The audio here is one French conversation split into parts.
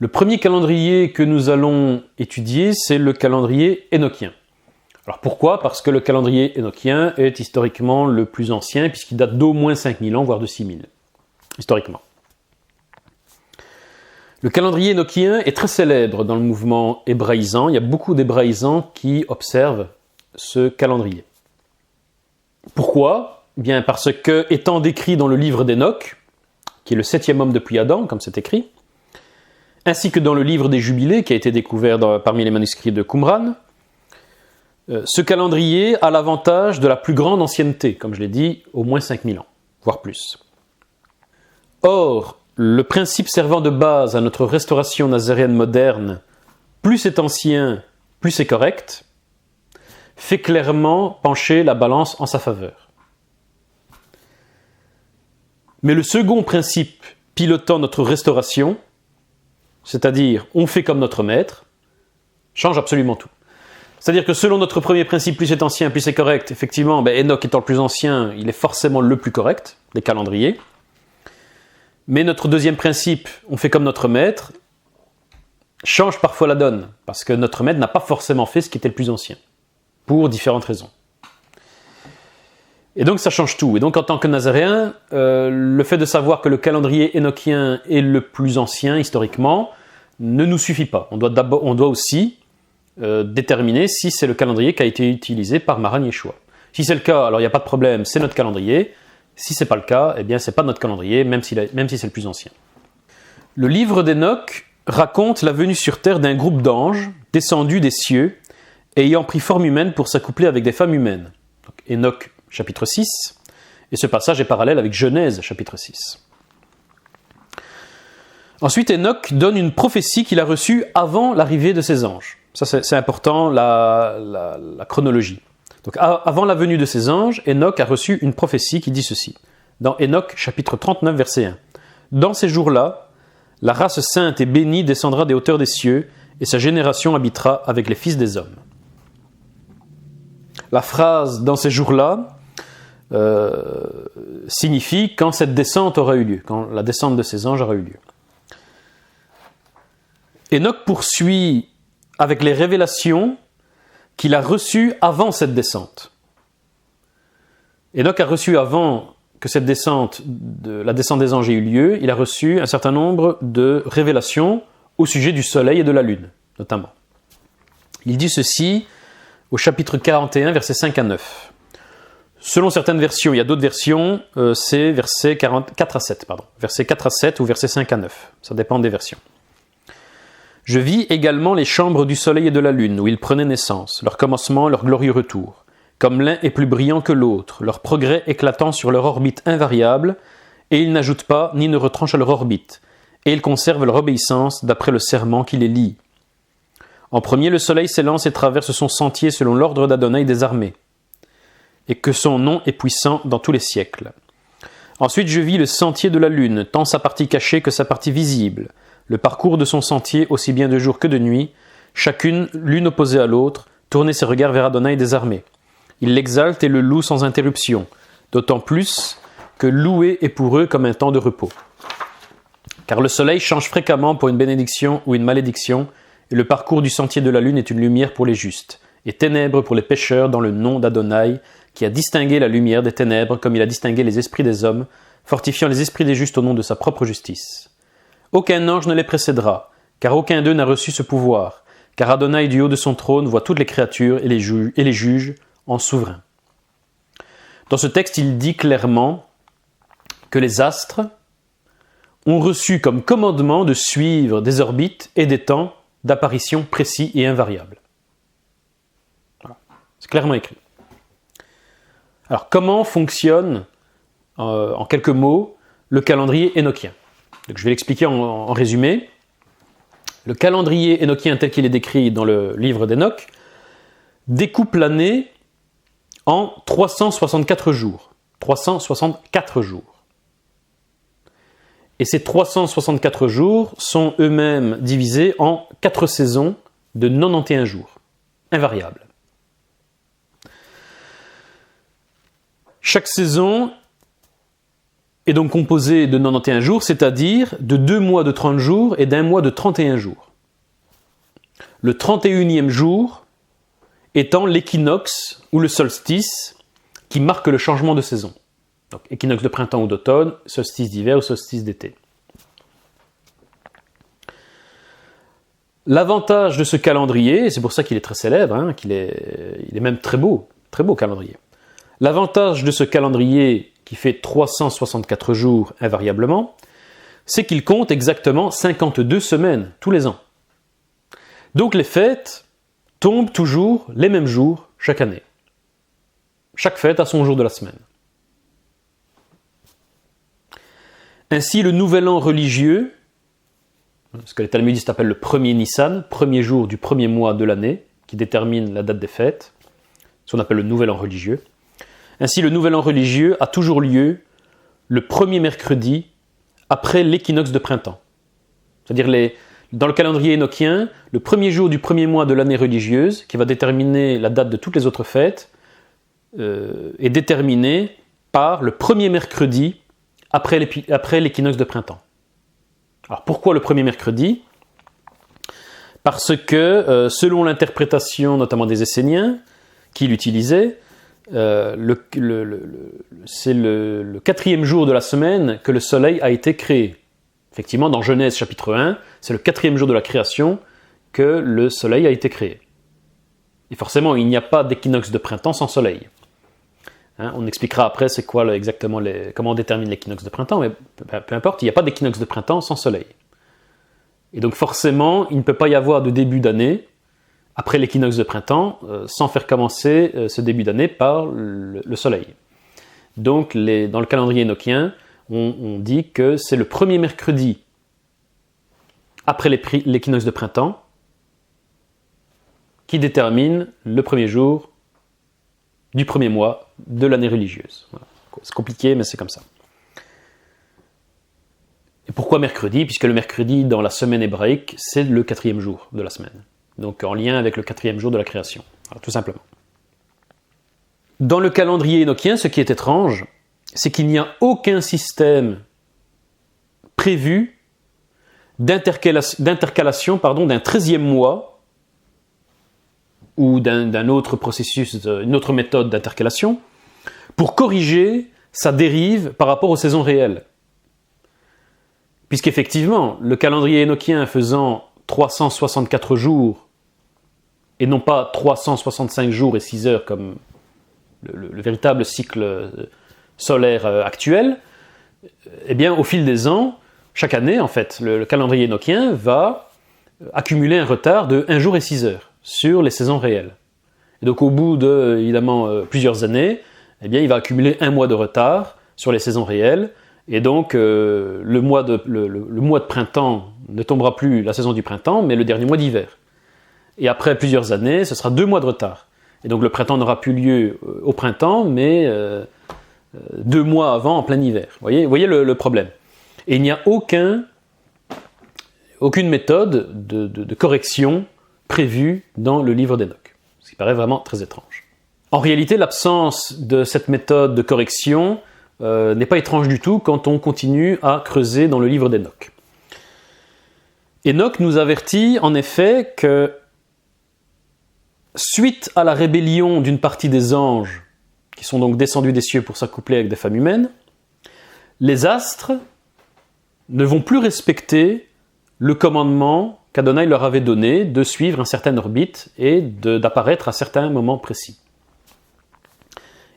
Le premier calendrier que nous allons étudier, c'est le calendrier énochien. Alors pourquoi ? Parce que le calendrier énochien est historiquement le plus ancien, puisqu'il date d'au moins 5000 ans, voire de 6000, historiquement. Le calendrier énochien est très célèbre dans le mouvement hébraïsant. Il y a beaucoup d'hébraïsants qui observent ce calendrier. Pourquoi ? Bien parce que, étant décrit dans le livre d'Enoch, qui est le 7e homme depuis Adam, comme c'est écrit, ainsi que dans le livre des Jubilés, qui a été découvert parmi les manuscrits de Qumran, ce calendrier a l'avantage de la plus grande ancienneté, comme je l'ai dit, au moins 5000 ans, voire plus. Or, le principe servant de base à notre restauration nazaréenne moderne, plus c'est ancien, plus c'est correct, fait clairement pencher la balance en sa faveur. Mais le second principe pilotant notre restauration, c'est-à-dire on fait comme notre maître, change absolument tout. C'est-à-dire que selon notre premier principe, plus c'est ancien, plus c'est correct, effectivement, Enoch étant le plus ancien, il est forcément le plus correct des calendriers. Mais notre deuxième principe, on fait comme notre maître, change parfois la donne, parce que notre maître n'a pas forcément fait ce qui était le plus ancien, pour différentes raisons. Et donc ça change tout. Et donc en tant que nazaréen, le fait de savoir que le calendrier énochien est le plus ancien historiquement ne nous suffit pas. On doit aussi déterminer si c'est le calendrier qui a été utilisé par Maran Yeshua. Si c'est le cas, alors il n'y a pas de problème, c'est notre calendrier. Si ce n'est pas le cas, eh bien c'est pas notre calendrier, même si c'est le plus ancien. Le livre d'Enoch raconte la venue sur terre d'un groupe d'anges descendus des cieux, ayant pris forme humaine pour s'accoupler avec des femmes humaines. Donc, Enoch chapitre 6, et ce passage est parallèle avec Genèse chapitre 6. Ensuite, Enoch donne une prophétie qu'il a reçue avant l'arrivée de ces anges. Ça c'est important, la chronologie. Donc avant la venue de ces anges, Enoch a reçu une prophétie qui dit ceci. Dans Enoch chapitre 39 verset 1. Dans ces jours-là, la race sainte et bénie descendra des hauteurs des cieux, et sa génération habitera avec les fils des hommes. La phrase « dans ces jours-là » signifie quand cette descente aura eu lieu, quand la descente de ces anges aura eu lieu. Enoch poursuit avec les révélations qu'il a reçues avant cette descente. Enoch a reçu avant que la descente des anges ait eu lieu, il a reçu un certain nombre de révélations au sujet du soleil et de la lune, notamment. Il dit ceci au chapitre 41, versets 5 à 9. Selon certaines versions, il y a d'autres versions, c'est versets 4 à 7, versets 4 à 7 ou versets 5 à 9, ça dépend des versions. Je vis également les chambres du soleil et de la lune, où ils prenaient naissance, leur commencement, leur glorieux retour. Comme l'un est plus brillant que l'autre, leur progrès éclatant sur leur orbite invariable, et ils n'ajoutent pas ni ne retranchent à leur orbite, et ils conservent leur obéissance d'après le serment qui les lie. En premier, le soleil s'élance et traverse son sentier selon l'ordre d'Adonai des armées, et que son nom est puissant dans tous les siècles. Ensuite, je vis le sentier de la lune, tant sa partie cachée que sa partie visible, le parcours de son sentier aussi bien de jour que de nuit, chacune l'une opposée à l'autre, tourner ses regards vers Adonai des armées. Il l'exalte et le loue sans interruption, d'autant plus que louer est pour eux comme un temps de repos. Car le soleil change fréquemment pour une bénédiction ou une malédiction, et le parcours du sentier de la lune est une lumière pour les justes, et ténèbres pour les pécheurs dans le nom d'Adonai, qui a distingué la lumière des ténèbres comme il a distingué les esprits des hommes, fortifiant les esprits des justes au nom de sa propre justice. Aucun ange ne les précédera, car aucun d'eux n'a reçu ce pouvoir, car Adonai du haut de son trône voit toutes les créatures et les juge en souverain. Dans ce texte, il dit clairement que les astres ont reçu comme commandement de suivre des orbites et des temps d'apparition précis et invariables. Voilà. C'est clairement écrit. Alors, comment fonctionne, en quelques mots, le calendrier énochien ? Donc, je vais l'expliquer en résumé. Le calendrier énochien tel qu'il est décrit dans le livre d'Enoch découpe l'année en 364 jours. 364 jours. Et ces 364 jours sont eux-mêmes divisés en 4 saisons de 91 jours, invariables. Chaque saison est donc composé de 91 jours, c'est-à-dire de 2 mois de 30 jours et d'un mois de 31 jours. Le 31e jour étant l'équinoxe ou le solstice qui marque le changement de saison. Donc, équinoxe de printemps ou d'automne, solstice d'hiver ou solstice d'été. L'avantage de ce calendrier, et c'est pour ça qu'il est très célèbre, il est même très beau calendrier. L'avantage de ce calendrier qui fait 364 jours invariablement, c'est qu'il compte exactement 52 semaines tous les ans. Donc les fêtes tombent toujours les mêmes jours chaque année. Chaque fête a son jour de la semaine. Ainsi, le nouvel an religieux, ce que les talmudistes appellent le premier Nissan, premier jour du premier mois de l'année, qui détermine la date des fêtes, ce qu'on appelle le nouvel an religieux. Ainsi, le nouvel an religieux a toujours lieu le premier mercredi après l'équinoxe de printemps. C'est-à-dire, dans le calendrier énochien, le premier jour du premier mois de l'année religieuse, qui va déterminer la date de toutes les autres fêtes, est déterminé par le premier mercredi après l'équinoxe de printemps. Alors pourquoi le premier mercredi ? Parce que selon l'interprétation notamment des Esséniens qui l'utilisaient, c'est le 4e jour de la semaine que le soleil a été créé. Effectivement, dans Genèse chapitre 1, c'est le 4e jour de la création que le soleil a été créé. Et forcément, il n'y a pas d'équinoxe de printemps sans soleil. On expliquera après c'est quoi exactement comment on détermine l'équinoxe de printemps, mais peu importe, il n'y a pas d'équinoxe de printemps sans soleil. Et donc forcément, il ne peut pas y avoir de début d'année, après l'équinoxe de printemps, sans faire commencer ce début d'année par le soleil. Donc dans le calendrier énochien, on dit que c'est le premier mercredi après l'équinoxe de printemps qui détermine le premier jour du premier mois de l'année religieuse. Voilà. C'est compliqué, mais c'est comme ça. Et pourquoi mercredi ? Puisque le mercredi, dans la semaine hébraïque, c'est le 4e jour de la semaine. Donc en lien avec le 4e jour de la création. Voilà, tout simplement. Dans le calendrier énochien, ce qui est étrange, c'est qu'il n'y a aucun système prévu d'intercalation d'un 13e mois ou d'un autre processus, une autre méthode d'intercalation, pour corriger sa dérive par rapport aux saisons réelles. Puisqu'effectivement, le calendrier énochien faisant 364 jours, et non pas 365 jours et 6 heures comme le véritable cycle solaire actuel, eh bien, au fil des ans, chaque année, en fait, le calendrier énochien va accumuler un retard de 1 jour et 6 heures sur les saisons réelles. Et donc au bout de, évidemment, plusieurs années, eh bien, il va accumuler 1 mois de retard sur les saisons réelles, et donc le mois de printemps ne tombera plus la saison du printemps, mais le dernier mois d'hiver. Et après plusieurs années, ce sera 2 mois de retard. Et donc le printemps n'aura plus lieu au printemps, mais 2 mois avant, en plein hiver. Vous voyez le problème. Et il n'y a aucune méthode de correction prévue dans le livre d'Enoch. Ce qui paraît vraiment très étrange. En réalité, l'absence de cette méthode de correction n'est pas étrange du tout quand on continue à creuser dans le livre d'Enoch. Enoch nous avertit en effet que suite à la rébellion d'une partie des anges, qui sont donc descendus des cieux pour s'accoupler avec des femmes humaines, les astres ne vont plus respecter le commandement qu'Adonai leur avait donné de suivre une certaine orbite et d'apparaître à certains moments précis.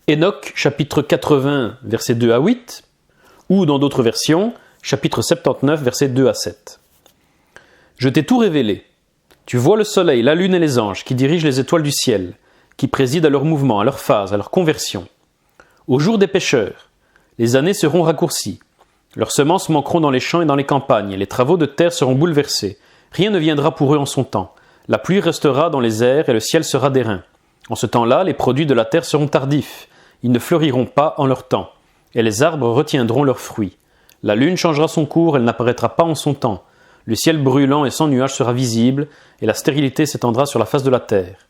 Enoch, chapitre 80, versets 2 à 8, ou dans d'autres versions, chapitre 79, versets 2 à 7. « Je t'ai tout révélé. Tu vois le soleil, la lune et les anges qui dirigent les étoiles du ciel, qui président à leur mouvement, à leur phase, à leur conversion. Au jour des pécheurs, les années seront raccourcies. Leurs semences manqueront dans les champs et dans les campagnes, et les travaux de terre seront bouleversés. Rien ne viendra pour eux en son temps. La pluie restera dans les airs et le ciel sera d'airain. En ce temps-là, les produits de la terre seront tardifs. Ils ne fleuriront pas en leur temps, et les arbres retiendront leurs fruits. La lune changera son cours, elle n'apparaîtra pas en son temps. Le ciel brûlant et sans nuages sera visible, et la stérilité s'étendra sur la face de la terre.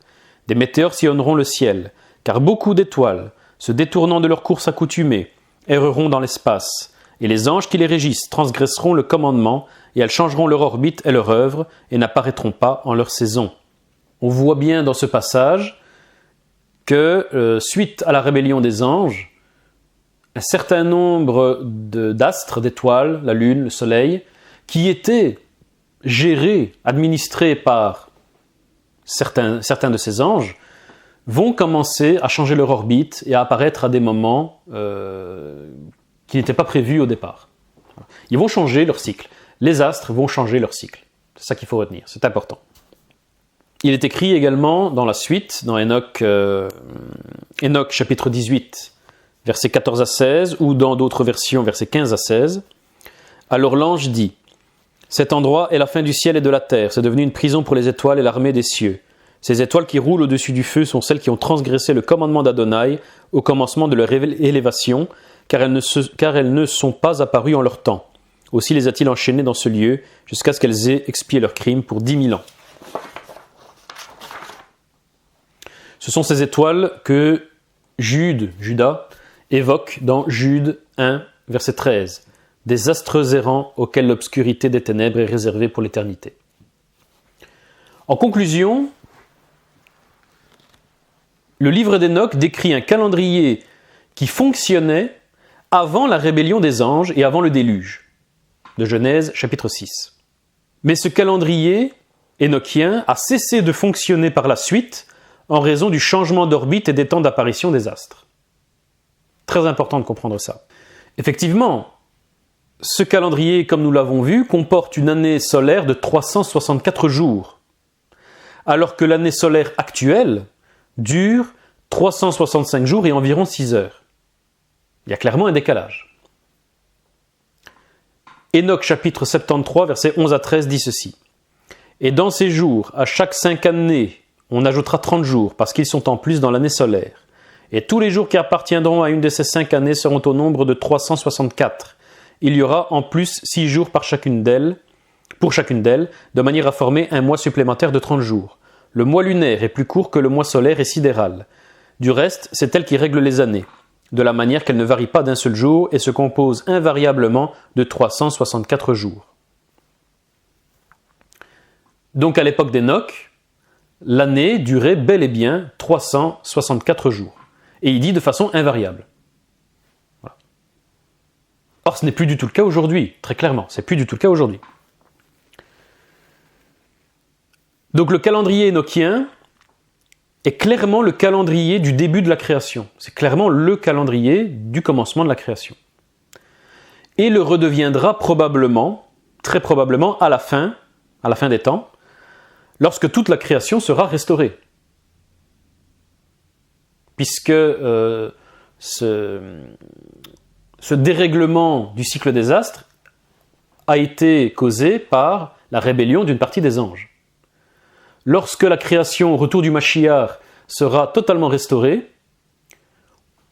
Des météores sillonneront le ciel, car beaucoup d'étoiles, se détournant de leur course accoutumée, erreront dans l'espace, et les anges qui les régissent transgresseront le commandement, et elles changeront leur orbite et leur œuvre, et n'apparaîtront pas en leur saison. On voit bien dans ce passage que, suite à la rébellion des anges, un certain nombre d'astres, d'étoiles, la lune, le soleil, qui étaient gérés, administrés par certains de ces anges, vont commencer à changer leur orbite et à apparaître à des moments qui n'étaient pas prévus au départ. Ils vont changer leur cycle. Les astres vont changer leur cycle. C'est ça qu'il faut retenir, c'est important. Il est écrit également dans la suite, dans Enoch chapitre 18, versets 14 à 16, ou dans d'autres versions, versets 15 à 16. Alors l'ange dit : cet endroit est la fin du ciel et de la terre, c'est devenu une prison pour les étoiles et l'armée des cieux. Ces étoiles qui roulent au-dessus du feu sont celles qui ont transgressé le commandement d'Adonai au commencement de leur élévation, car elles ne sont pas apparues en leur temps. Aussi les a-t-il enchaînées dans ce lieu, jusqu'à ce qu'elles aient expié leurs crimes pour 10 000 ans. Ce sont ces étoiles que Judas, évoque dans Jude 1, verset 13. Des astres errants auxquels l'obscurité des ténèbres est réservée pour l'éternité. En conclusion, le livre d'Enoch décrit un calendrier qui fonctionnait avant la rébellion des anges et avant le déluge, de Genèse chapitre 6. Mais ce calendrier énochien a cessé de fonctionner par la suite en raison du changement d'orbite et des temps d'apparition des astres. Très important de comprendre ça. Effectivement, ce calendrier, comme nous l'avons vu, comporte une année solaire de 364 jours, alors que l'année solaire actuelle dure 365 jours et environ 6 heures. Il y a clairement un décalage. Enoch chapitre 73, versets 11 à 13 dit ceci. « Et dans ces jours, à chaque 5 années, on ajoutera 30 jours, parce qu'ils sont en plus dans l'année solaire. Et tous les jours qui appartiendront à une de ces 5 années seront au nombre de 364. Il y aura en plus 6 jours pour chacune d'elles, de manière à former un mois supplémentaire de 30 jours. Le mois lunaire est plus court que le mois solaire et sidéral. Du reste, c'est elle qui règle les années, de la manière qu'elle ne varie pas d'un seul jour et se compose invariablement de 364 jours. » Donc à l'époque d'Enoch, l'année durait bel et bien 364 jours. Et il dit de façon invariable. Voilà. Or, ce n'est plus du tout le cas aujourd'hui, très clairement, c'est plus du tout le cas aujourd'hui. Donc le calendrier énochien est clairement le calendrier du début de la création. C'est clairement le calendrier du commencement de la création. Et le redeviendra probablement, très probablement, à la fin des temps, lorsque toute la création sera restaurée. Puisque ce dérèglement du cycle des astres a été causé par la rébellion d'une partie des anges. Lorsque la création au retour du Mashiach sera totalement restaurée,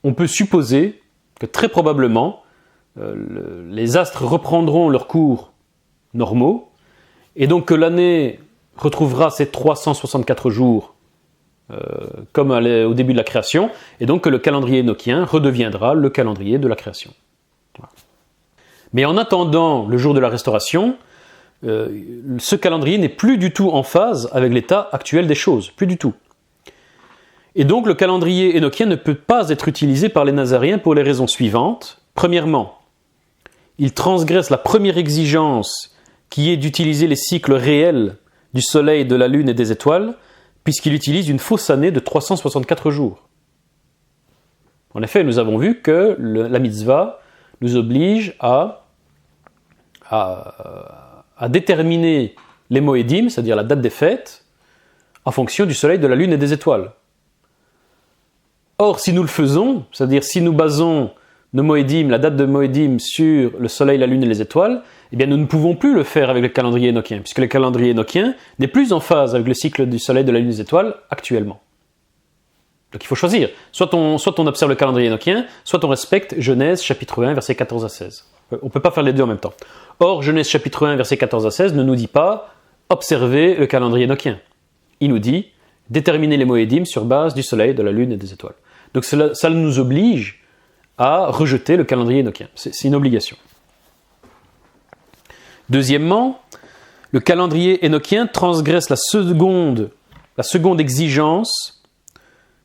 on peut supposer que très probablement les astres reprendront leurs cours normaux et donc que l'année retrouvera ses 364 jours comme au début de la création, et donc que le calendrier énochien redeviendra le calendrier de la création. Voilà. Mais en attendant le jour de la restauration, ce calendrier n'est plus du tout en phase avec l'état actuel des choses, plus du tout. Et donc le calendrier énochien ne peut pas être utilisé par les Nazaréens pour les raisons suivantes. Premièrement, il transgresse la première exigence qui est d'utiliser les cycles réels du soleil, de la lune et des étoiles, puisqu'il utilise une fausse année de 364 jours. En effet, nous avons vu que la mitzvah nous oblige à déterminer les moedim, c'est-à-dire la date des fêtes, en fonction du soleil, de la lune et des étoiles. Or, si nous le faisons, c'est-à-dire si nous basons nos moedim, la date de moedim sur le soleil, la lune et les étoiles, eh bien nous ne pouvons plus le faire avec le calendrier énochien, puisque le calendrier énochien n'est plus en phase avec le cycle du soleil, de la lune et des étoiles actuellement. Donc il faut choisir. Soit on observe le calendrier énochien, soit on respecte Genèse chapitre 1, versets 14 à 16. On ne peut pas faire les deux en même temps. Or, Genèse chapitre 1, versets 14 à 16 ne nous dit pas observer le calendrier énochien. Il nous dit déterminer les moedim sur base du soleil, de la lune et des étoiles. Donc ça nous oblige à rejeter le calendrier énochien. C'est une obligation. Deuxièmement, le calendrier énochien transgresse la seconde exigence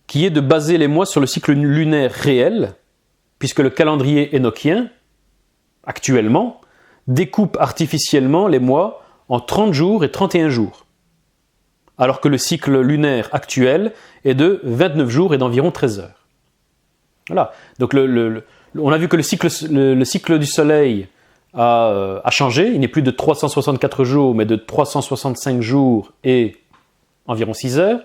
qui est de baser les mois sur le cycle lunaire réel, puisque le calendrier énochien, actuellement, découpe artificiellement les mois en 30 jours et 31 jours, alors que le cycle lunaire actuel est de 29 jours et d'environ 13 heures. Voilà. Donc on a vu que le cycle du Soleil a changé. Il n'est plus de 364 jours, mais de 365 jours et environ 6 heures.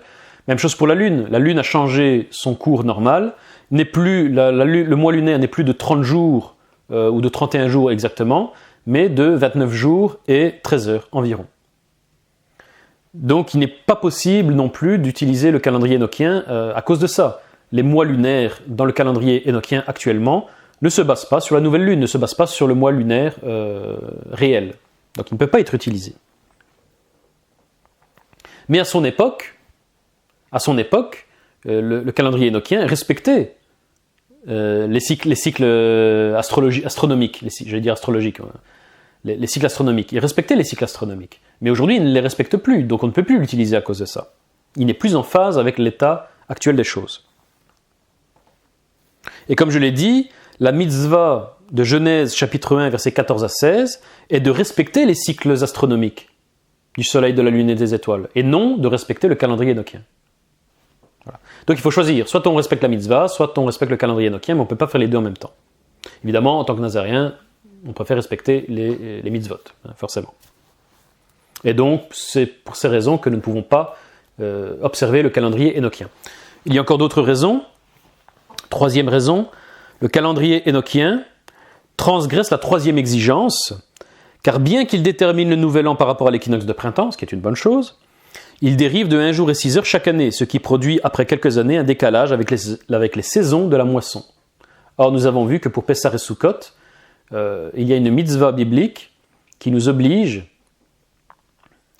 Même chose pour la Lune. La Lune a changé son cours normal. Le mois lunaire n'est plus de 30 jours ou de 31 jours exactement, mais de 29 jours et 13 heures environ. Donc il n'est pas possible non plus d'utiliser le calendrier énochien à cause de ça. Les mois lunaires dans le calendrier énochien actuellement ne se basent pas sur la nouvelle lune, ne se basent pas sur le mois lunaire réel. Donc il ne peut pas être utilisé. Mais à son époque, le calendrier énochien respectait les cycles astronomiques, les cycles astronomiques. Il respectait les cycles astronomiques. Mais aujourd'hui, il ne les respecte plus, donc on ne peut plus l'utiliser à cause de ça. Il n'est plus en phase avec l'état actuel des choses. Et comme je l'ai dit, la mitzvah de Genèse chapitre 1, versets 14 à 16, est de respecter les cycles astronomiques du soleil, de la lune et des étoiles, et non de respecter le calendrier énochien. Voilà. Donc il faut choisir, soit on respecte la mitzvah, soit on respecte le calendrier énochien, mais on ne peut pas faire les deux en même temps. Évidemment, en tant que nazaréen, on préfère respecter les mitzvot, forcément. Et donc, c'est pour ces raisons que nous ne pouvons pas observer le calendrier énochien. Il y a encore d'autres raisons. Troisième raison, le calendrier énochien transgresse la troisième exigence, car bien qu'il détermine le nouvel an par rapport à l'équinoxe de printemps, ce qui est une bonne chose, il dérive de 1 jour et 6 heures chaque année, ce qui produit après quelques années un décalage avec les saisons de la moisson. Or, nous avons vu que pour Pessah et Sukkot, il y a une mitzvah biblique qui nous oblige,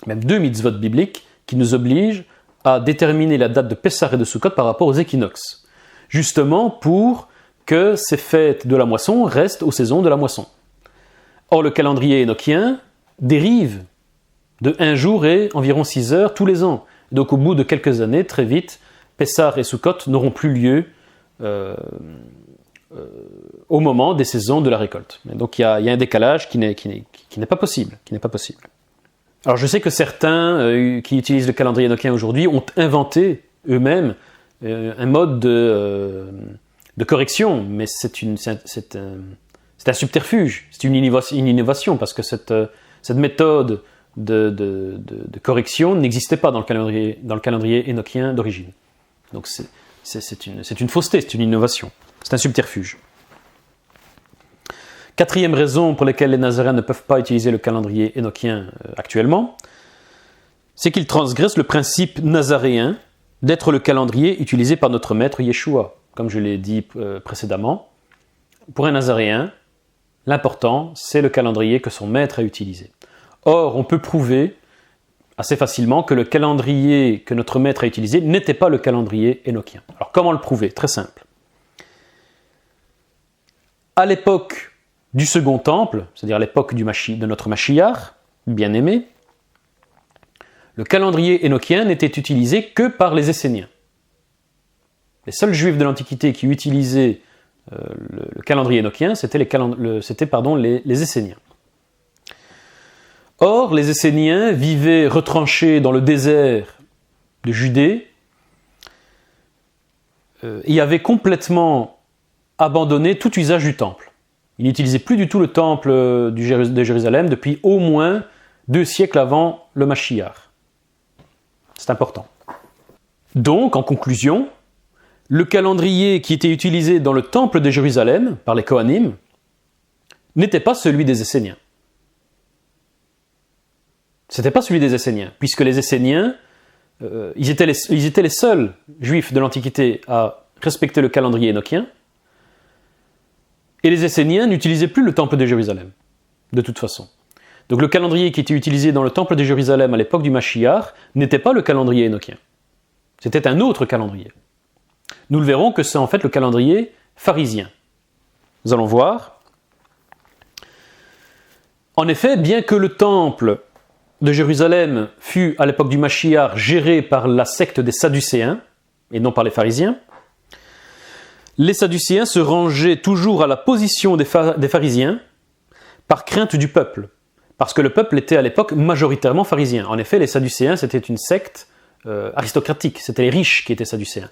même 2 mitzvot bibliques, qui nous obligent à déterminer la date de Pessah et de Sukkot par rapport aux équinoxes, justement pour que ces fêtes de la moisson restent aux saisons de la moisson. Or, le calendrier énochien dérive de 1 jour et environ 6 heures tous les ans. Donc, au bout de quelques années, très vite, Pessah et Sukkot n'auront plus lieu au moment des saisons de la récolte. Donc, il y a un décalage qui n'est pas possible. Alors, je sais que certains qui utilisent le calendrier énochien aujourd'hui ont inventé eux-mêmes un mode de correction, mais c'est un subterfuge, c'est une innovation, parce que cette méthode de correction n'existait pas dans le calendrier énochien d'origine. Donc c'est une fausseté, c'est une innovation, c'est un subterfuge. Quatrième raison pour laquelle les nazaréens ne peuvent pas utiliser le calendrier énochien actuellement, c'est qu'il transgresse le principe nazaréen d'être le calendrier utilisé par notre maître Yeshua. Comme je l'ai dit précédemment, pour un nazaréen, l'important, c'est le calendrier que son maître a utilisé. Or, on peut prouver assez facilement que le calendrier que notre maître a utilisé n'était pas le calendrier énochien. Alors, comment le prouver ? Très simple. À l'époque du Second Temple, c'est-à-dire à l'époque de notre Mashiach, bien-aimé, le calendrier énochien n'était utilisé que par les Esséniens. Les seuls juifs de l'Antiquité qui utilisaient le calendrier énochien, c'était les Esséniens. Or, les Esséniens vivaient retranchés dans le désert de Judée et avaient complètement abandonné tout usage du temple. Ils n'utilisaient plus du tout le temple de Jérusalem depuis au moins 2 siècles avant le Mashiach. C'est important. Donc, en conclusion, le calendrier qui était utilisé dans le temple de Jérusalem par les Kohanim n'était pas celui des Esséniens. C'était pas celui des Esséniens, puisque les Esséniens, ils étaient les seuls juifs de l'Antiquité à respecter le calendrier énochien, et les Esséniens n'utilisaient plus le temple de Jérusalem, de toute façon. Donc le calendrier qui était utilisé dans le temple de Jérusalem à l'époque du Mashiach n'était pas le calendrier énochien. C'était un autre calendrier. Nous le verrons que c'est en fait le calendrier pharisien. Nous allons voir. En effet, bien que le temple de Jérusalem fut, à l'époque du Mashiach, géré par la secte des Sadducéens, et non par les pharisiens, les Sadducéens se rangeaient toujours à la position des pharisiens par crainte du peuple, parce que le peuple était à l'époque majoritairement pharisien. En effet, les Sadducéens, c'était une secte aristocratique, c'était les riches qui étaient Sadducéens.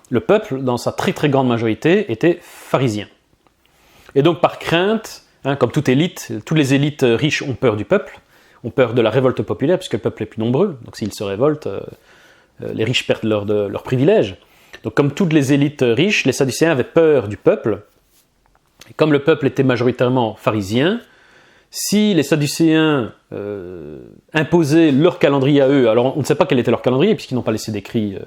Le peuple, dans sa très très grande majorité, était pharisien. Et donc par crainte, comme toute élite, toutes les élites riches ont peur du peuple, ont peur de la révolte populaire, puisque le peuple est plus nombreux, donc s'ils se révoltent, les riches perdent leurs privilèges. Donc comme toutes les élites riches, les Sadducéens avaient peur du peuple, et comme le peuple était majoritairement pharisien, si les Sadducéens imposaient leur calendrier à eux, alors on ne sait pas quel était leur calendrier, puisqu'ils n'ont pas laissé d'écrit,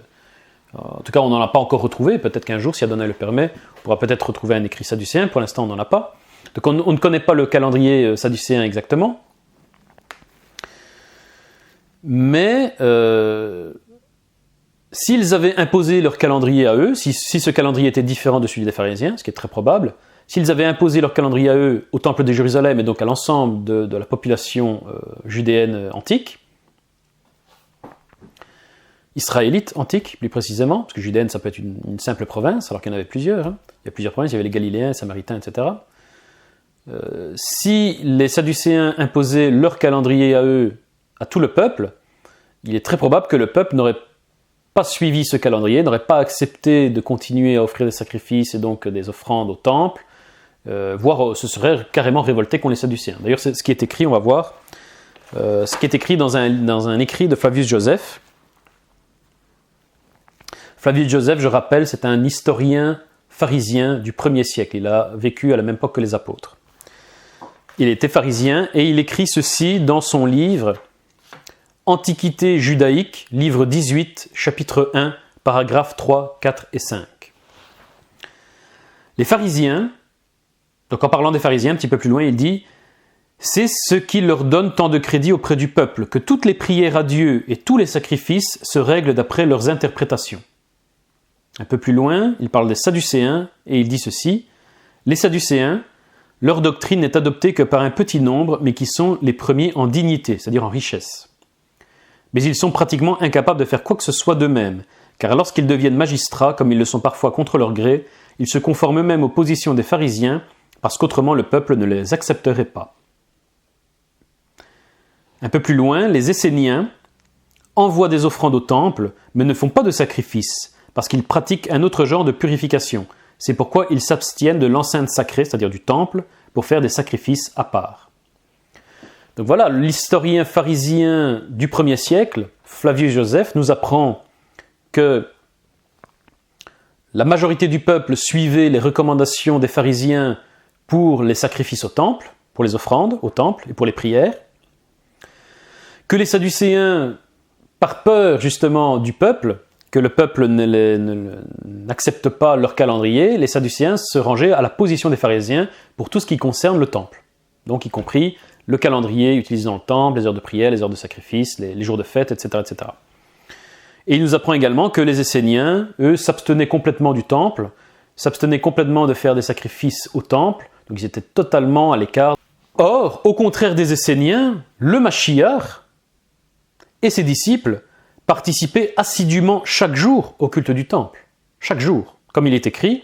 en tout cas on n'en a pas encore retrouvé, peut-être qu'un jour, si Adonai le permet, on pourra peut-être retrouver un écrit sadducéen, pour l'instant on n'en a pas. Donc on ne connaît pas le calendrier sadducéen exactement, mais s'ils avaient imposé leur calendrier à eux, si ce calendrier était différent de celui des pharisiens, ce qui est très probable, s'ils avaient imposé leur calendrier à eux, au temple de Jérusalem et donc à l'ensemble de la population judéenne antique, israélite antique plus précisément, parce que judéenne ça peut être une simple province, alors qu'il y en avait plusieurs, il y a plusieurs provinces, il y avait les Galiléens, les Samaritains, etc. Si les Sadducéens imposaient leur calendrier à eux, à tout le peuple, il est très probable que le peuple n'aurait pas suivi ce calendrier, n'aurait pas accepté de continuer à offrir des sacrifices et donc des offrandes au temple, voire se serait carrément révolté contre les Sadducéens. D'ailleurs, c'est ce qui est écrit, on va voir, ce qui est écrit dans un écrit de Flavius Joseph. Flavius Joseph, je rappelle, c'est un historien pharisien du 1er siècle. Il a vécu à la même époque que les apôtres. Il était pharisien et il écrit ceci dans son livre Antiquité judaïque, livre 18, chapitre 1, paragraphes 3, 4 et 5. Les pharisiens, donc en parlant des pharisiens un petit peu plus loin, il dit « C'est ce qui leur donne tant de crédit auprès du peuple, que toutes les prières à Dieu et tous les sacrifices se règlent d'après leurs interprétations. » Un peu plus loin, il parle des Sadducéens et il dit ceci « Les Sadducéens, leur doctrine n'est adoptée que par un petit nombre, mais qui sont les premiers en dignité, c'est-à-dire en richesse. Mais ils sont pratiquement incapables de faire quoi que ce soit d'eux-mêmes, car lorsqu'ils deviennent magistrats, comme ils le sont parfois contre leur gré, ils se conforment eux-mêmes aux positions des pharisiens, parce qu'autrement le peuple ne les accepterait pas. » Un peu plus loin, les Esséniens envoient des offrandes au temple, mais ne font pas de sacrifices, parce qu'ils pratiquent un autre genre de purification. C'est pourquoi ils s'abstiennent de l'enceinte sacrée, c'est-à-dire du temple, pour faire des sacrifices à part. Donc voilà, l'historien pharisien du 1er siècle, Flavius Joseph, nous apprend que la majorité du peuple suivait les recommandations des pharisiens pour les sacrifices au temple, pour les offrandes au temple et pour les prières, que les Sadducéens, par peur justement du peuple, que le peuple n'accepte pas leur calendrier, les Sadducéens se rangeaient à la position des pharisiens pour tout ce qui concerne le temple, donc y compris le calendrier utilisé dans le temple, les heures de prière, les heures de sacrifice, les jours de fête, etc., etc. Et il nous apprend également que les Esséniens, eux, s'abstenaient complètement du temple, s'abstenaient complètement de faire des sacrifices au temple, donc ils étaient totalement à l'écart. Or, au contraire des Esséniens, le Mashiach et ses disciples participaient assidûment chaque jour au culte du temple. Chaque jour. Comme il est écrit,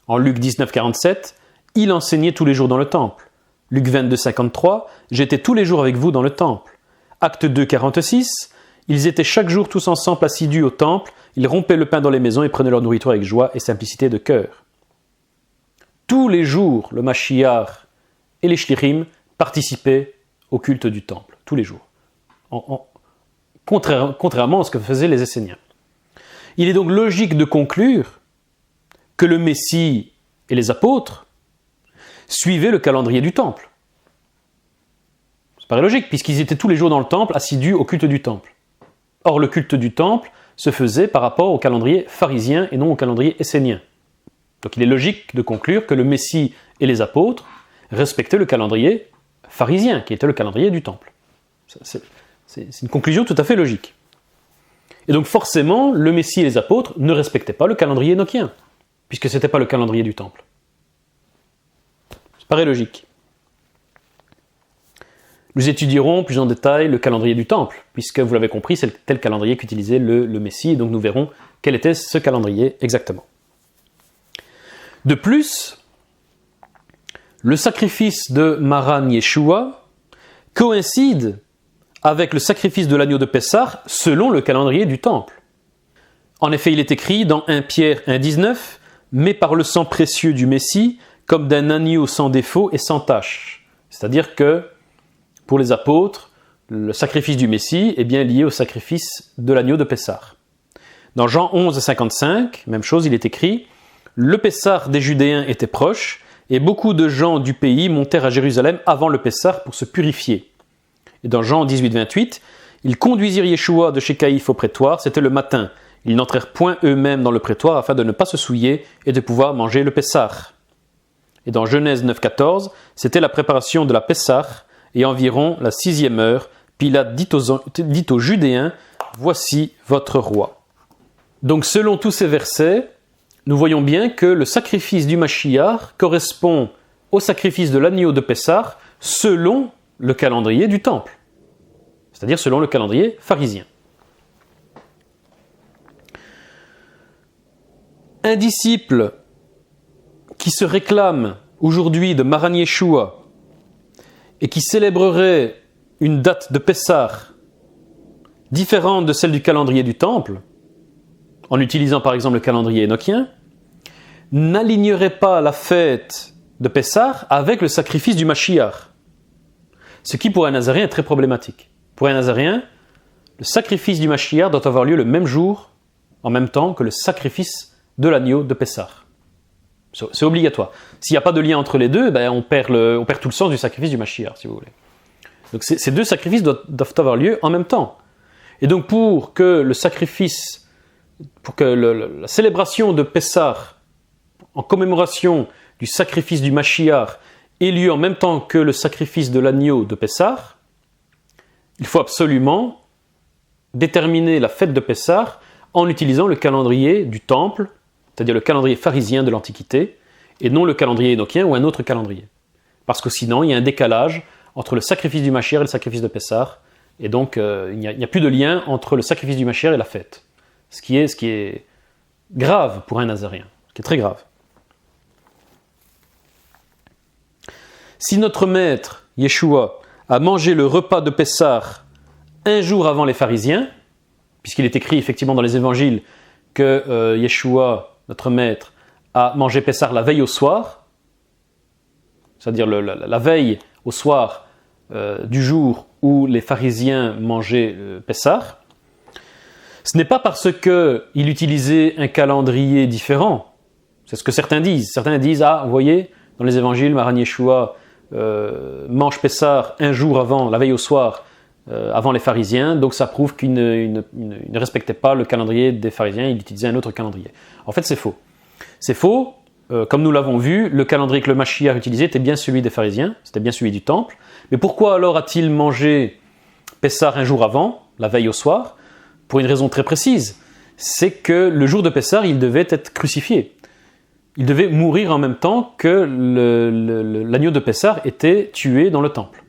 en Luc 19, 47, il enseignait tous les jours dans le temple. Luc 22, 53, j'étais tous les jours avec vous dans le temple. Acte 2, 46, ils étaient chaque jour tous ensemble assidus au temple, ils rompaient le pain dans les maisons et prenaient leur nourriture avec joie et simplicité de cœur. Tous les jours, le Mashiach et les Shlichim participaient au culte du temple. Tous les jours. Contrairement à ce que faisaient les Esséniens. Il est donc logique de conclure que le Messie et les apôtres suivaient le calendrier du temple. Ça paraît logique, puisqu'ils étaient tous les jours dans le temple, assidus au culte du temple. Or, le culte du temple se faisait par rapport au calendrier pharisien et non au calendrier essénien. Donc il est logique de conclure que le Messie et les apôtres respectaient le calendrier pharisien, qui était le calendrier du temple. C'est une conclusion tout à fait logique. Et donc forcément, le Messie et les apôtres ne respectaient pas le calendrier énochien, puisque ce n'était pas le calendrier du temple. Ça paraît logique. Nous étudierons plus en détail le calendrier du Temple, puisque vous l'avez compris, c'est tel calendrier qu'utilisait le Messie, et donc nous verrons quel était ce calendrier exactement. De plus, le sacrifice de Maran Yeshua coïncide avec le sacrifice de l'agneau de Pessah selon le calendrier du Temple. En effet, il est écrit dans 1 Pierre 1,19 « Mais par le sang précieux du Messie, comme d'un agneau sans défaut et sans tache ». C'est-à-dire que, pour les apôtres, le sacrifice du Messie est bien lié au sacrifice de l'agneau de Pessah. Dans Jean 11,55, même chose, il est écrit « Le Pessah des Judéens était proche, et beaucoup de gens du pays montèrent à Jérusalem avant le Pessah pour se purifier. » Et dans Jean 18,28, « Ils conduisirent Yeshua de chez Caïphe au prétoire, c'était le matin. Ils n'entrèrent point eux-mêmes dans le prétoire afin de ne pas se souiller et de pouvoir manger le Pessah. » Et dans Genèse 9,14, c'était la préparation de la Pessah, et environ la 6e heure, Pilate dit aux Judéens « Voici votre roi. » Donc selon tous ces versets, nous voyons bien que le sacrifice du Mashiach correspond au sacrifice de l'agneau de Pessah selon le calendrier du Temple, c'est-à-dire selon le calendrier pharisien. Un disciple qui se réclame aujourd'hui de Maran Yeshua et qui célébrerait une date de Pessah différente de celle du calendrier du Temple, en utilisant par exemple le calendrier énochien, n'alignerait pas la fête de Pessah avec le sacrifice du Mashiach. Ce qui pour un Nazaréen est très problématique. Pour un Nazaréen, le sacrifice du Mashiach doit avoir lieu le même jour, en même temps que le sacrifice de l'agneau de Pessah. C'est obligatoire. S'il n'y a pas de lien entre les deux, on perd tout le sens du sacrifice du Mashiach, si vous voulez. Donc ces deux sacrifices doivent avoir lieu en même temps. Et donc pour que la célébration de Pessah, en commémoration du sacrifice du Mashiach, ait lieu en même temps que le sacrifice de l'agneau de Pessah, il faut absolument déterminer la fête de Pessah en utilisant le calendrier du Temple, c'est-à-dire le calendrier pharisien de l'Antiquité, et non le calendrier énochien ou un autre calendrier. Parce que sinon, il y a un décalage entre le sacrifice du Mashiach et le sacrifice de Pessah, et donc il n'y a plus de lien entre le sacrifice du Mashiach et la fête. Ce qui est grave pour un Nazaréen, ce qui est très grave. Si notre maître, Yeshua, a mangé le repas de Pessah un jour avant les pharisiens, puisqu'il est écrit effectivement dans les évangiles que Yeshua, notre maître, a mangé Pessah la veille au soir, c'est-à-dire la veille au soir du jour où les pharisiens mangeaient Pessah, ce n'est pas parce qu'il utilisait un calendrier différent. C'est ce que certains disent. Certains disent, vous voyez, dans les évangiles, Maran Yeshua mange Pessah un jour avant, la veille au soir, avant les pharisiens, donc ça prouve qu'il ne respectait pas le calendrier des pharisiens, il utilisait un autre calendrier. En fait, c'est faux. C'est faux, comme nous l'avons vu, le calendrier que le Mashiach utilisait était bien celui des pharisiens, c'était bien celui du temple. Mais pourquoi alors a-t-il mangé Pessah un jour avant, la veille au soir? Pour une raison très précise, c'est que le jour de Pessah, il devait être crucifié. Il devait mourir en même temps que l'agneau de Pessah était tué dans le temple.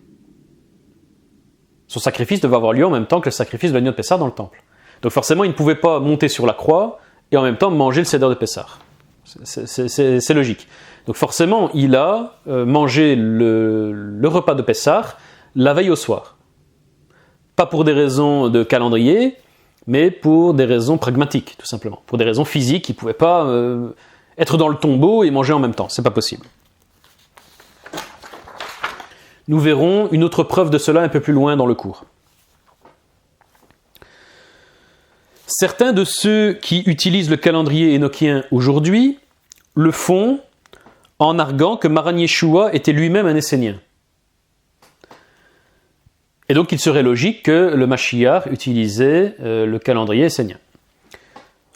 Son sacrifice devait avoir lieu en même temps que le sacrifice de l'agneau de Pessah dans le temple. Donc forcément, il ne pouvait pas monter sur la croix et en même temps manger le Seder de Pessah. C'est logique. Donc forcément, il a mangé le repas de Pessah la veille au soir. Pas pour des raisons de calendrier, mais pour des raisons pragmatiques, tout simplement. Pour des raisons physiques, il ne pouvait pas être dans le tombeau et manger en même temps. C'est pas possible. Nous verrons une autre preuve de cela un peu plus loin dans le cours. Certains de ceux qui utilisent le calendrier énochien aujourd'hui le font en arguant que Maran Yeshua était lui-même un Essénien. Et donc il serait logique que le Mashiach utilisait le calendrier essénien.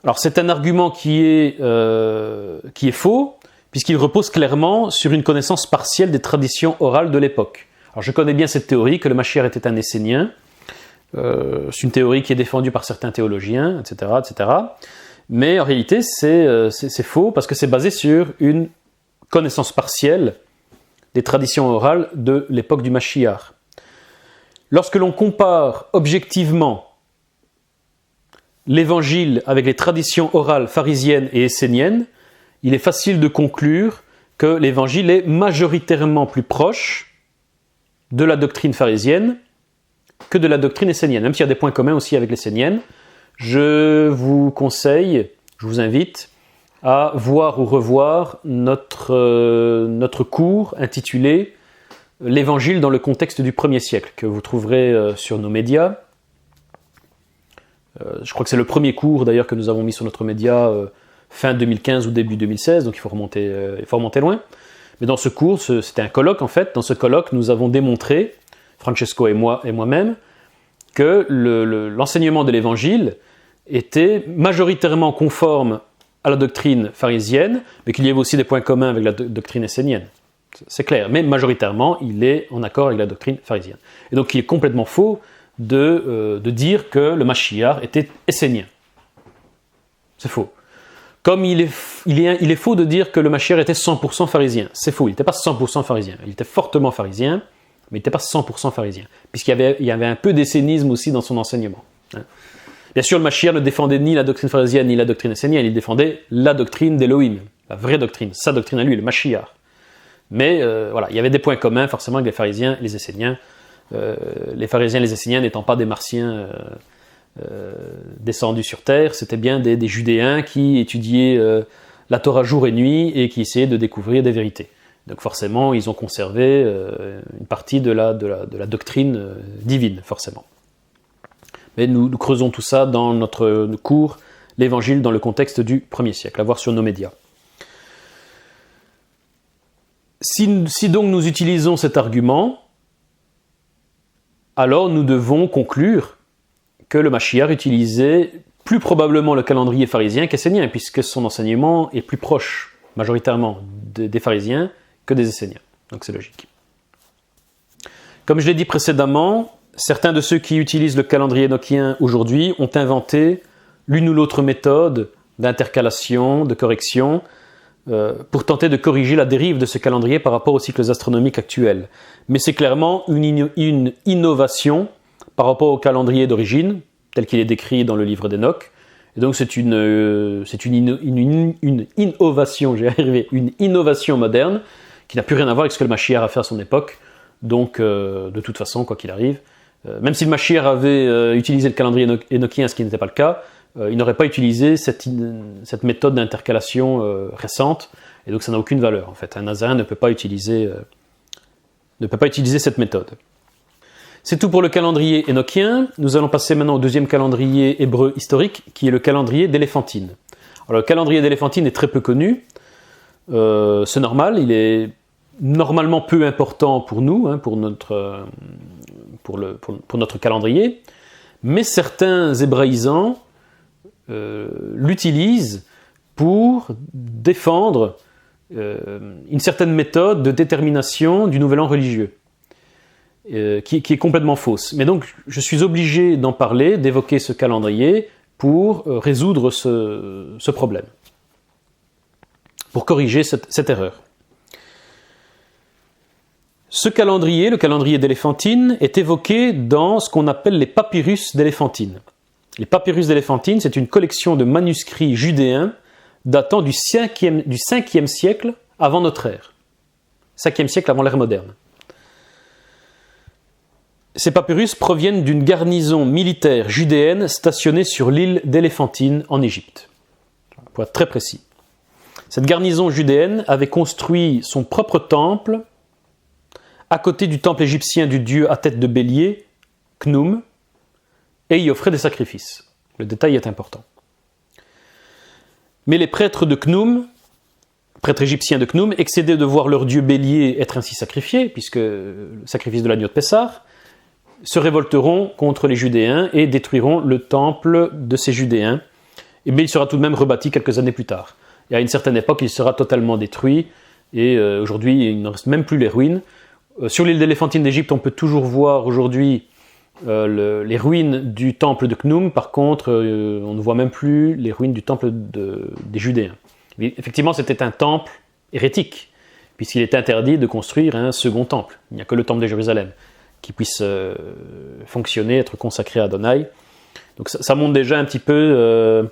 Alors c'est un argument qui est faux, puisqu'il repose clairement sur une connaissance partielle des traditions orales de l'époque. Alors je connais bien cette théorie que le Mashiach était un Essénien. C'est une théorie qui est défendue par certains théologiens, etc., etc. Mais en réalité, c'est faux parce que c'est basé sur une connaissance partielle des traditions orales de l'époque du Mashiach. Lorsque l'on compare objectivement l'évangile avec les traditions orales pharisiennes et esséniennes, il est facile de conclure que l'évangile est majoritairement plus proche de la doctrine pharisienne que de la doctrine essénienne, même s'il y a des points communs aussi avec l'essénienne. Je vous conseille, je vous invite à voir ou revoir notre cours intitulé « L'évangile dans le contexte du 1er siècle » que vous trouverez sur nos médias. Je crois que c'est le premier cours d'ailleurs que nous avons mis sur notre média fin 2015 ou début 2016, donc il faut remonter loin. Mais dans ce cours, c'était un colloque en fait. Dans ce colloque, nous avons démontré, Francesco et moi-même, que l'enseignement de l'évangile était majoritairement conforme à la doctrine pharisienne, mais qu'il y avait aussi des points communs avec la doctrine essénienne. C'est clair, mais majoritairement, il est en accord avec la doctrine pharisienne. Et donc, il est complètement faux de dire que le Mashiach était essénien. C'est faux. Comme il est faux de dire que le Mashiach était 100% pharisien. C'est faux, il n'était pas 100% pharisien. Il était fortement pharisien, mais il n'était pas 100% pharisien, puisqu'il y avait un peu d'essénisme aussi dans son enseignement. Bien sûr, le Mashiach ne défendait ni la doctrine pharisienne ni la doctrine essénienne, il défendait la doctrine d'Élohim, la vraie doctrine, sa doctrine à lui, le Mashiach. Mais voilà, il y avait des points communs forcément avec les pharisiens et les esséniens. Les pharisiens et les esséniens n'étant pas des martiens descendus sur terre, c'était bien des judéens qui étudiaient la Torah jour et nuit et qui essayaient de découvrir des vérités. Donc forcément, ils ont conservé une partie de la doctrine divine, forcément. Mais nous creusons tout ça dans notre cours « L'Évangile dans le contexte du 1er siècle », à voir sur nos médias. Si donc nous utilisons cet argument, alors nous devons conclure que le Mashiach utilisait plus probablement le calendrier pharisien qu'essénien, puisque son enseignement est plus proche, majoritairement, des pharisiens que des esséniens. Donc c'est logique. Comme je l'ai dit précédemment, certains de ceux qui utilisent le calendrier énochien aujourd'hui ont inventé l'une ou l'autre méthode d'intercalation, de correction, pour tenter de corriger la dérive de ce calendrier par rapport aux cycles astronomiques actuels. Mais c'est clairement une innovation par rapport au calendrier d'origine, tel qu'il est décrit dans le livre d'Enoch. Et donc c'est une innovation, une innovation moderne qui n'a plus rien à voir avec ce que le Mashiach a fait à son époque. Donc de toute façon, quoi qu'il arrive, même si le Mashiach avait utilisé le calendrier énochien, ce qui n'était pas le cas, il n'aurait pas utilisé cette méthode d'intercalation récente, et donc ça n'a aucune valeur en fait. Un nazaréen ne peut pas utiliser cette méthode. C'est tout pour le calendrier énochien. Nous allons passer maintenant au deuxième calendrier hébreu historique, qui est le calendrier d'Éléphantine. Alors le calendrier d'Éléphantine est très peu connu, c'est normal, il est normalement peu important pour nous, pour notre calendrier, mais certains hébraïsants l'utilisent pour défendre une certaine méthode de détermination du nouvel an religieux, qui est complètement fausse. Mais donc, je suis obligé d'en parler, d'évoquer ce calendrier pour résoudre ce problème, pour corriger cette erreur. Ce calendrier, le calendrier d'Éléphantine, est évoqué dans ce qu'on appelle les papyrus d'Éléphantine. Les papyrus d'Éléphantine, c'est une collection de manuscrits judéens datant du 5e siècle avant notre ère. 5e siècle avant l'ère moderne. Ces papyrus proviennent d'une garnison militaire judéenne stationnée sur l'île d'Éléphantine en Égypte. Pour être très précis. Cette garnison judéenne avait construit son propre temple à côté du temple égyptien du dieu à tête de bélier, Khnum, et y offrait des sacrifices. Le détail est important. Mais les prêtres de Khnum, prêtres égyptiens de Khnum, excédés de voir leur dieu bélier être ainsi sacrifié, puisque le sacrifice de l'agneau de Pessah, se révolteront contre les Judéens et détruiront le temple de ces Judéens. Mais il sera tout de même rebâti quelques années plus tard. Et à une certaine époque, il sera totalement détruit, et aujourd'hui, il ne reste même plus les ruines. Sur l'île d'Éléphantine d'Égypte, on peut toujours voir aujourd'hui les ruines du temple de Khnum. Par contre, on ne voit même plus les ruines du temple des Judéens. Mais effectivement, c'était un temple hérétique, puisqu'il est interdit de construire un second temple. Il n'y a que le temple de Jérusalem qui puisse fonctionner, être consacré à Adonai. Donc ça montre déjà un petit peu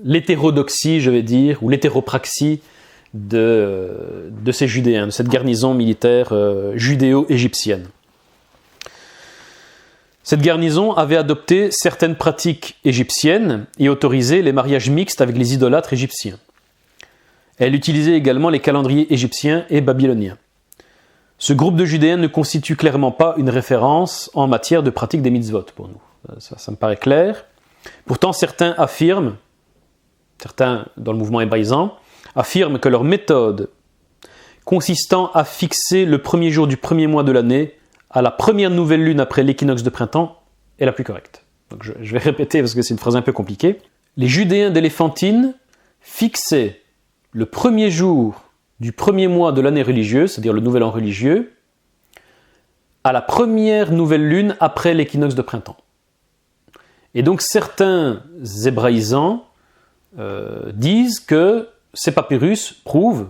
l'hétérodoxie, je vais dire, ou l'hétéropraxie de ces Judéens, de cette garnison militaire judéo-égyptienne. Cette garnison avait adopté certaines pratiques égyptiennes et autorisé les mariages mixtes avec les idolâtres égyptiens. Elle utilisait également les calendriers égyptiens et babyloniens. Ce groupe de Judéens ne constitue clairement pas une référence en matière de pratique des mitzvot pour nous. Ça me paraît clair. Pourtant, certains dans le mouvement hébraïsant, affirment que leur méthode consistant à fixer le premier jour du premier mois de l'année à la première nouvelle lune après l'équinoxe de printemps est la plus correcte. Donc je vais répéter parce que c'est une phrase un peu compliquée. Les Judéens d'Éléphantine fixaient le premier jour du premier mois de l'année religieuse, c'est-à-dire le nouvel an religieux, à la première nouvelle lune après l'équinoxe de printemps. Et donc certains hébraïsants disent que ces papyrus prouvent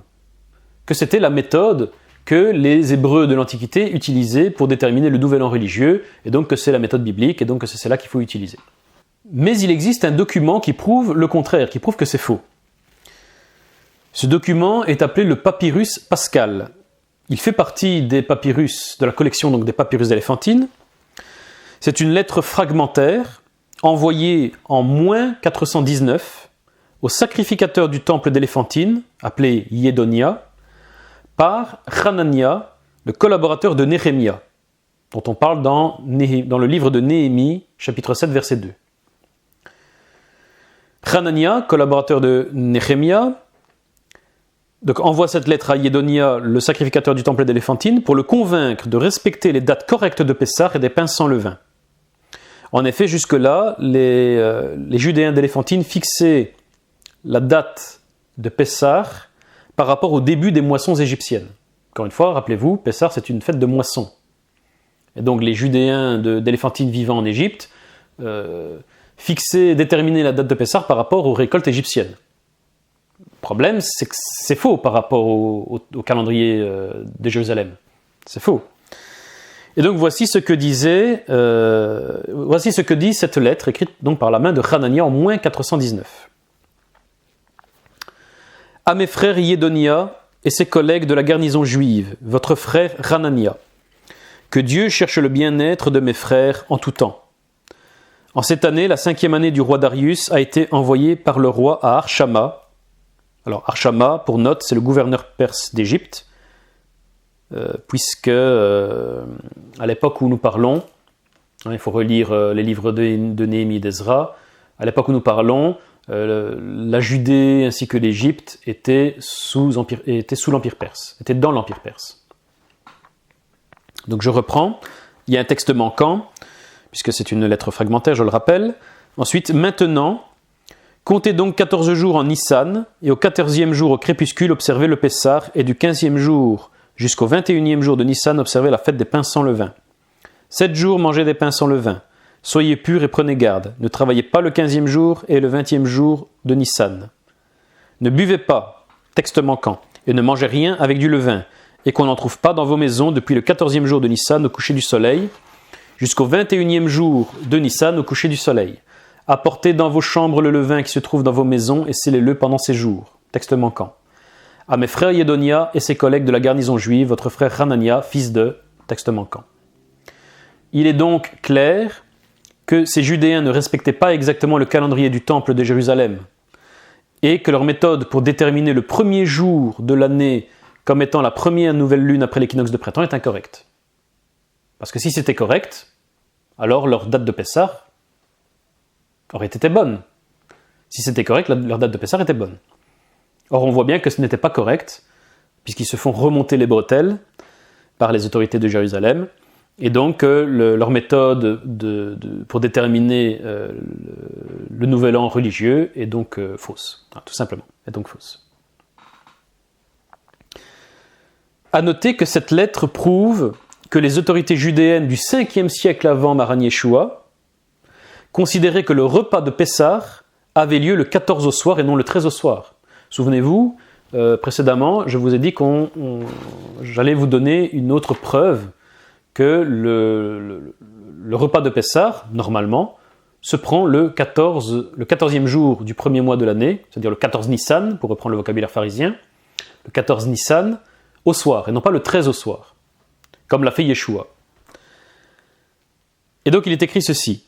que c'était la méthode que les Hébreux de l'Antiquité utilisaient pour déterminer le nouvel an religieux, et donc que c'est la méthode biblique, et donc que c'est celle-là qu'il faut utiliser. Mais il existe un document qui prouve le contraire, qui prouve que c'est faux. Ce document est appelé le papyrus pascal. Il fait partie des papyrus, de la collection donc des papyrus d'Éléphantine. C'est une lettre fragmentaire envoyée en moins 419 au sacrificateur du temple d'Éléphantine, appelé Yédonia, par Hanania, le collaborateur de Néhémia, dont on parle dans le livre de Néhémie, chapitre 7, verset 2. Hanania, collaborateur de Néhémia, donc envoie cette lettre à Yédonia, le sacrificateur du temple d'Éléphantine, pour le convaincre de respecter les dates correctes de Pessah et des pains sans levain. En effet, jusque-là, les Judéens d'Éléphantine fixaient la date de Pessah par rapport au début des moissons égyptiennes. Encore une fois, rappelez-vous, Pessah, c'est une fête de moisson. Et donc les Judéens d'Éléphantine vivant en Égypte déterminaient la date de Pessah par rapport aux récoltes égyptiennes. Le problème, c'est que c'est faux par rapport au calendrier de Jérusalem. C'est faux. Et donc voici ce que dit cette lettre, écrite donc par la main de Hanania en moins 419. À mes frères Yédonia et ses collègues de la garnison juive, votre frère Hanania, que Dieu cherche le bien-être de mes frères en tout temps. En cette année, la 5e année du roi Darius a été envoyée par le roi à Arshama. Alors Arshama, pour note, c'est le gouverneur perse d'Égypte, puisque à l'époque où nous parlons, il faut relire les livres de Néhémie et d'Ezra, à l'époque où nous parlons, la Judée ainsi que l'Égypte étaient sous l'Empire perse, étaient dans l'Empire perse. Donc je reprends, il y a un texte manquant, puisque c'est une lettre fragmentaire, je le rappelle. Ensuite, maintenant, comptez donc 14 jours en Nissan, et au 14e jour au crépuscule, observez le Pessah, et du 15e jour jusqu'au 21e jour de Nissan, observez la fête des pains sans levain. 7 jours, mangez des pains sans levain. Soyez purs et prenez garde. Ne travaillez pas le 15e jour et le 20e jour de Nissan. Ne buvez pas, texte manquant, et ne mangez rien avec du levain, et qu'on n'en trouve pas dans vos maisons depuis le 14e jour de Nissan au coucher du soleil, jusqu'au 21e jour de Nissan au coucher du soleil. Apportez dans vos chambres le levain qui se trouve dans vos maisons et scellez-le pendant ces jours. Texte manquant. À mes frères Yédonia et ses collègues de la garnison juive, votre frère Hanania, fils de... Texte manquant. Il est donc clair que ces Judéens ne respectaient pas exactement le calendrier du temple de Jérusalem et que leur méthode pour déterminer le premier jour de l'année comme étant la première nouvelle lune après l'équinoxe de printemps est incorrecte. Parce que si c'était correct, alors leur date de Pessah aurait été bonne. Si c'était correct, leur date de Pessah était bonne. Or, on voit bien que ce n'était pas correct, puisqu'ils se font remonter les bretelles par les autorités de Jérusalem, et donc leur méthode pour déterminer le nouvel an religieux est donc fausse, tout simplement, est donc fausse. À noter que cette lettre prouve que les autorités judéennes du 5e siècle avant Maran Yeshua considéraient que le repas de Pessah avait lieu le 14 au soir et non le 13 au soir. Souvenez-vous, précédemment, je vous ai dit j'allais vous donner une autre preuve que le repas de Pessah, normalement, se prend le 14e jour du premier mois de l'année, c'est-à-dire le 14 Nissan, pour reprendre le vocabulaire pharisien, le 14 Nissan au soir, et non pas le 13 au soir, comme l'a fait Yeshua. Et donc il est écrit ceci.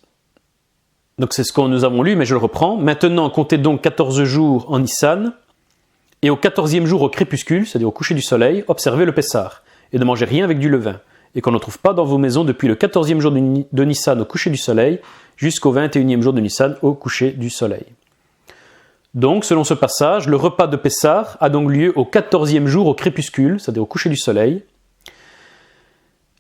Donc c'est ce que nous avons lu, mais je le reprends. Maintenant, comptez donc 14 jours en Nissan, et au 14e jour au crépuscule, c'est-à-dire au coucher du soleil, observez le Pessah, et ne mangez rien avec du levain, et qu'on ne trouve pas dans vos maisons depuis le 14e jour de Nissan au coucher du soleil, jusqu'au 21e jour de Nissan au coucher du soleil. Donc, selon ce passage, le repas de Pessah a donc lieu au 14e jour au crépuscule, c'est-à-dire au coucher du soleil,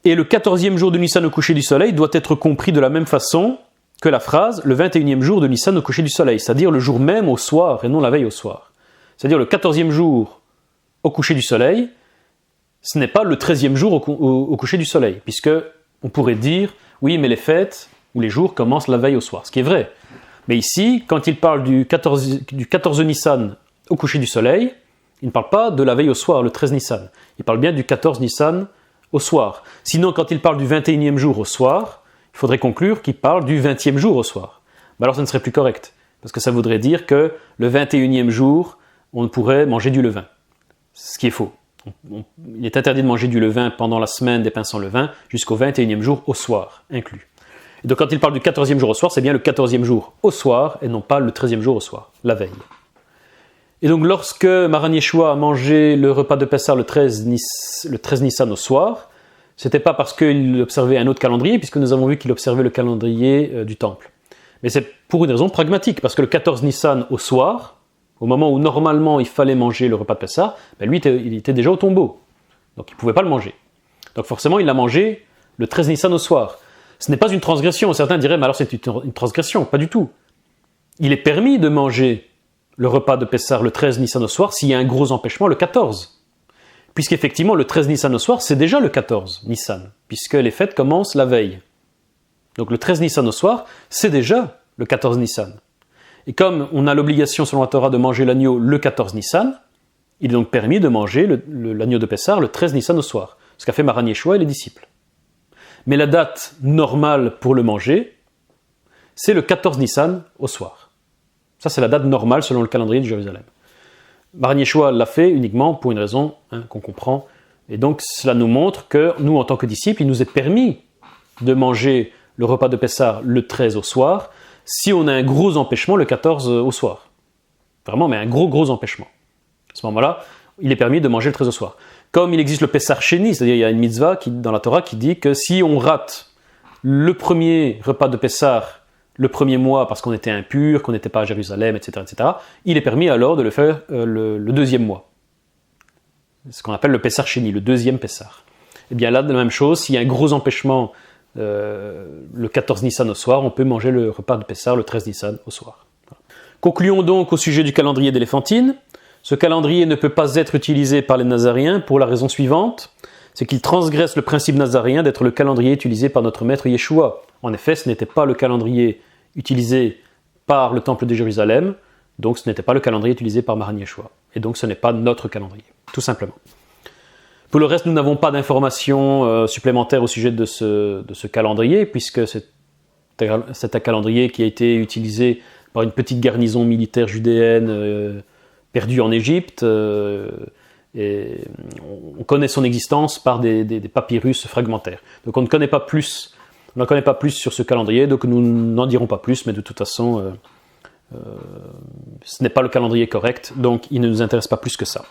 et le 14e jour de Nissan au coucher du soleil doit être compris de la même façon que la phrase « le 21e jour de Nissan au coucher du soleil », c'est-à-dire le jour même au soir et non la veille au soir. C'est-à-dire le 14e jour au coucher du soleil, ce n'est pas le 13e jour au coucher du soleil, puisque on pourrait dire « oui, mais les fêtes ou les jours commencent la veille au soir », ce qui est vrai. Mais ici, quand il parle du 14 Nissan au coucher du soleil, il ne parle pas de la veille au soir, le 13 Nissan. Il parle bien du 14 Nissan au soir. Sinon, quand il parle du 21e jour au soir, il faudrait conclure qu'il parle du 20e jour au soir. Mais alors, ça ne serait plus correct, parce que ça voudrait dire que le 21e jour, on pourrait manger du levain. Ce qui est faux. Il est interdit de manger du levain pendant la semaine des pains sans levain, jusqu'au 21e jour au soir, inclus. Et donc quand il parle du 14e jour au soir, c'est bien le 14e jour au soir, et non pas le 13e jour au soir, la veille. Et donc lorsque Maran Yeshua a mangé le repas de Pessah le 13 Nissan au soir, c'était pas parce qu'il observait un autre calendrier, puisque nous avons vu qu'il observait le calendrier du temple. Mais c'est pour une raison pragmatique, parce que le 14 Nissan au soir, au moment où normalement il fallait manger le repas de Pessah, ben lui il était déjà au tombeau, donc il ne pouvait pas le manger. Donc forcément il l'a mangé le 13 Nissan au soir. Ce n'est pas une transgression, certains diraient mais alors c'est une transgression, pas du tout. Il est permis de manger le repas de Pessah le 13 Nissan au soir s'il y a un gros empêchement le 14. Puisqu'effectivement le 13 Nissan au soir c'est déjà le 14 Nissan, puisque les fêtes commencent la veille. Donc le 13 Nissan au soir c'est déjà le 14 Nissan. Et comme on a l'obligation selon la Torah de manger l'agneau le 14 Nissan, il est donc permis de manger l'agneau de Pessah le 13 Nissan au soir, ce qu'a fait Maran Yeshua et les disciples. Mais la date normale pour le manger, c'est le 14 Nissan au soir. Ça c'est la date normale selon le calendrier de Jérusalem. Maran Yeshua l'a fait uniquement pour une raison qu'on comprend, et donc cela nous montre que nous en tant que disciples, il nous est permis de manger le repas de Pessah le 13 au soir, si on a un gros empêchement le 14 au soir. Vraiment, mais un gros empêchement. À ce moment-là, il est permis de manger le 13 au soir. Comme il existe le Pessah Sheni, c'est-à-dire il y a une mitzvah dans la Torah qui dit que si on rate le premier repas de Pessah, le premier mois parce qu'on était impur, qu'on n'était pas à Jérusalem, etc., il est permis alors de le faire le deuxième mois. C'est ce qu'on appelle le Pessah Sheni, le deuxième Pessah. Et bien là, de la même chose, s'il y a un gros empêchement le 14 Nissan au soir, on peut manger le repas de Pessah le 13 Nissan au soir. Voilà. Concluons donc au sujet du calendrier d'éléphantine. Ce calendrier ne peut pas être utilisé par les Nazaréens pour la raison suivante, c'est qu'il transgresse le principe nazaréen d'être le calendrier utilisé par notre maître Yeshua. En effet, ce n'était pas le calendrier utilisé par le temple de Jérusalem, donc ce n'était pas le calendrier utilisé par Maran Yeshua. Et donc ce n'est pas notre calendrier, tout simplement. Pour le reste, nous n'avons pas d'informations supplémentaires au sujet de ce calendrier, puisque c'est un calendrier qui a été utilisé par une petite garnison militaire judéenne perdue en Égypte, et on connaît son existence par des papyrus fragmentaires. Donc on n'en connaît pas plus sur ce calendrier, donc nous n'en dirons pas plus, mais de toute façon, ce n'est pas le calendrier correct, donc il ne nous intéresse pas plus que ça.